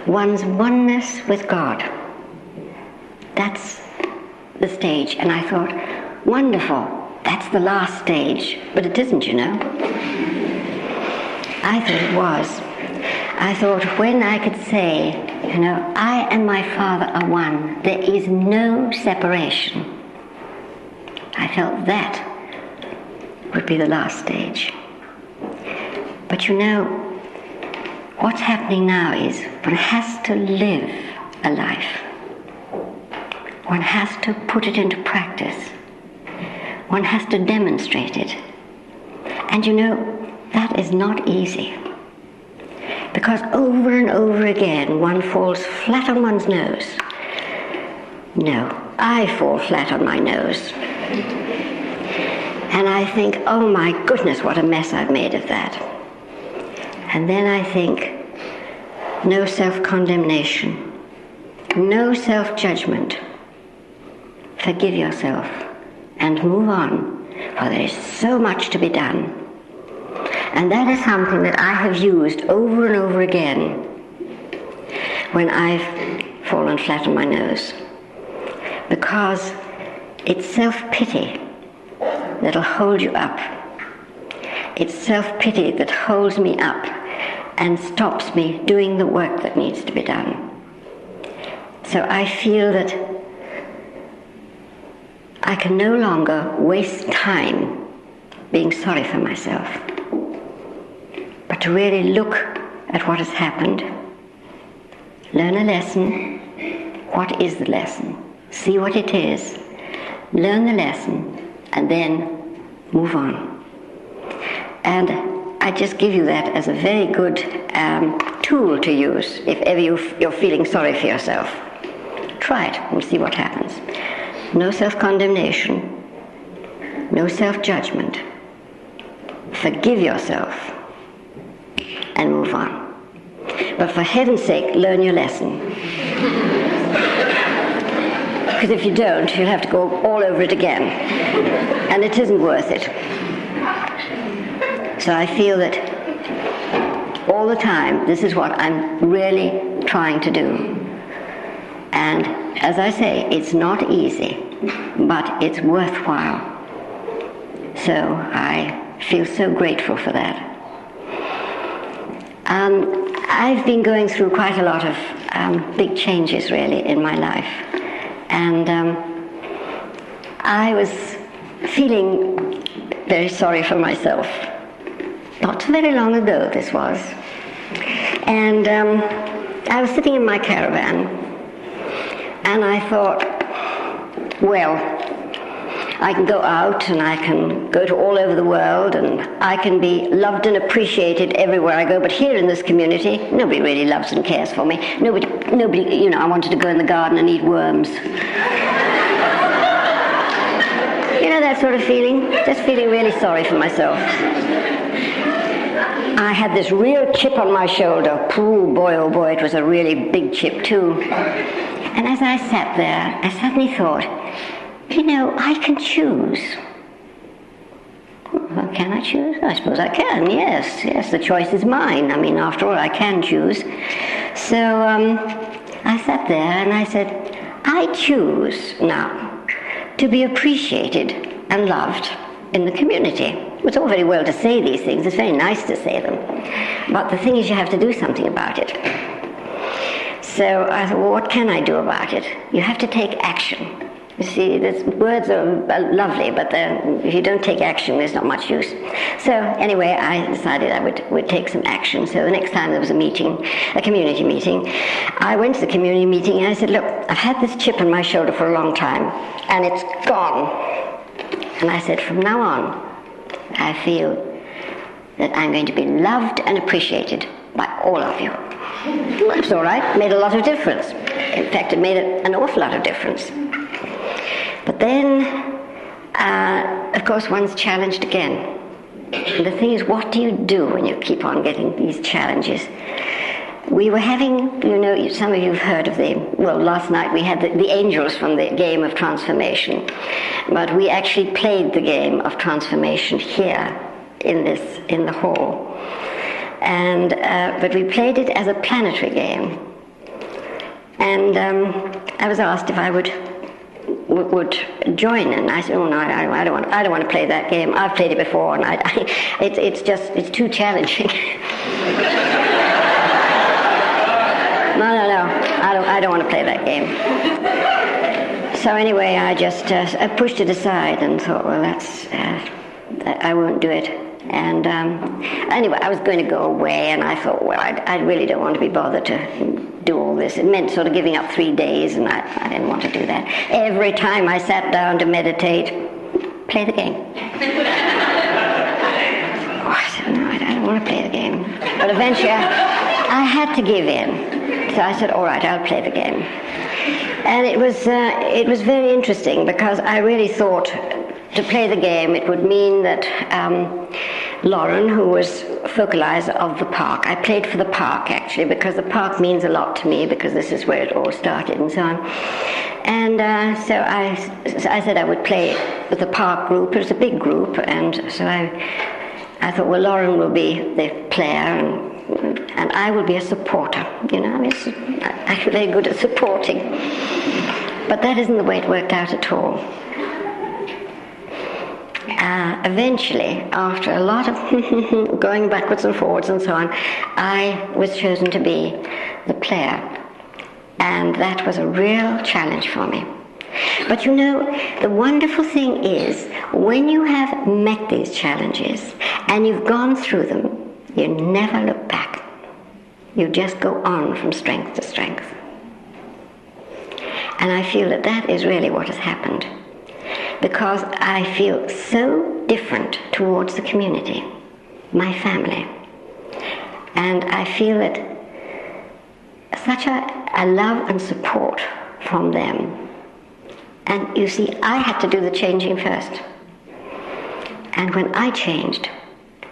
one's oneness with God. That's the stage. And I thought, wonderful, that's the last stage. But it isn't, you know. I thought it was. I thought when I could say, you know, I and my Father are one, there is no separation. I felt that would be the last stage. But you know, what's happening now is one has to live a life. One has to put it into practice. One has to demonstrate it. And you know, that is not easy. Because over and over again, one falls flat on one's nose. No, I fall flat on my nose. And I think, oh my goodness, what a mess I've made of that. And then I think, no self-condemnation, no self-judgment. Forgive yourself and move on, for there is so much to be done. And that is something that I have used over and over again when I've fallen flat on my nose. Because it's self-pity that'll hold you up. It's self-pity that holds me up and stops me doing the work that needs to be done. So I feel that I can no longer waste time being sorry for myself, but to really look at what has happened, learn a lesson. What is the lesson? See what it is, learn the lesson, and then move on. And I just give you that as a very good tool to use if ever you're feeling sorry for yourself. Try it and see what happens. No self-condemnation, no self-judgment. Forgive yourself and move on. But for heaven's sake, learn your lesson. Because if you don't, you'll have to go all over it again. And it isn't worth it. So I feel that all the time, this is what I'm really trying to do. And as I say, it's not easy, but it's worthwhile. So I feel so grateful for that. I've been going through quite a lot of big changes, really, in my life. And I was feeling very sorry for myself. Not so very long ago, this was. And I was sitting in my caravan, and I thought, well, I can go out and I can go to all over the world and I can be loved and appreciated everywhere I go, but here in this community, nobody really loves and cares for me. Nobody, you know, I wanted to go in the garden and eat worms. You know that sort of feeling? Just feeling really sorry for myself. I had this real chip on my shoulder. Oh boy, it was a really big chip too. And as I sat there, I suddenly thought, you know, I can choose. Well, can I choose? I suppose I can, yes, the choice is mine. I mean, after all, I can choose. So I sat there and I said, I choose now to be appreciated and loved in the community. It's all very well to say these things, it's very nice to say them, but the thing is you have to do something about it. So I thought, well, what can I do about it? You have to take action. You see, words are lovely, but if you don't take action, there's not much use. So anyway, I decided I would take some action. So the next time there was a meeting, a community meeting, I went to the community meeting and I said, look, I've had this chip on my shoulder for a long time, and it's gone. And I said, from now on, I feel that I'm going to be loved and appreciated by all of you. Well, that's all right. It made a lot of difference. In fact, it made an awful lot of difference. But then, of course, one's challenged again. And the thing is, what do you do when you keep on getting these challenges? We were having, you know, some of you have heard of last night we had the angels from the game of transformation. But we actually played the game of transformation here in the hall. And but we played it as a planetary game. And I was asked if I would join, and I said, "Oh no, I don't want to play that game. I've played it before, and it's too challenging." No, I don't want to play that game. So anyway, I just I pushed it aside and thought, well, I won't do it. And anyway, I was going to go away, and I thought, well, I really don't want to be bothered to do all this. It meant sort of giving up 3 days, and I didn't want to do that. Every time I sat down to meditate, play the game. Oh, I said, no, I don't want to play the game. But eventually I had to give in. So I said, all right, I'll play the game. And it was very interesting, because I really thought to play the game it would mean that Lauren, who was focalizer of the park, I played for the park actually, because the park means a lot to me, because this is where it all started and so on. And so I said I would play with the park group. It was a big group, and so I thought, well, Lauren will be the player, and I will be a supporter. You know, I'm very good at supporting. But that isn't the way it worked out at all. Eventually, after a lot of going backwards and forwards and so on, I was chosen to be the player. And that was a real challenge for me. But you know, the wonderful thing is, when you have met these challenges and you've gone through them, you never look back. You just go on from strength to strength. And I feel that is really what has happened. Because I feel so different towards the community, my family. And I feel it such a love and support from them. And you see, I had to do the changing first. And when I changed,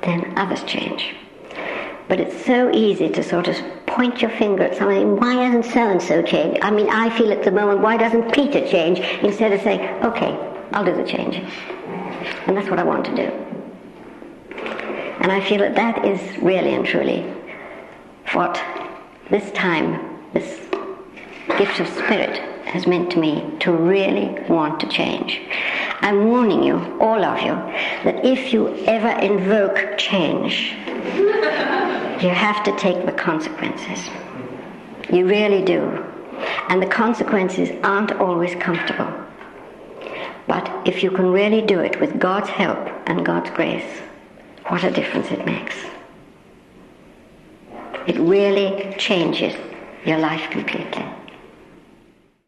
then others change. But it's so easy to sort of point your finger at somebody, why hasn't so-and-so changed? I mean, I feel at the moment, why doesn't Peter change? Instead of saying, okay, I'll do the change. And that's what I want to do. And I feel that is really and truly what this time, this gift of spirit has meant to me, to really want to change. I'm warning you, all of you, that if you ever invoke change, you have to take the consequences. You really do. And the consequences aren't always comfortable. But if you can really do it with God's help and God's grace, what a difference it makes. It really changes your life completely.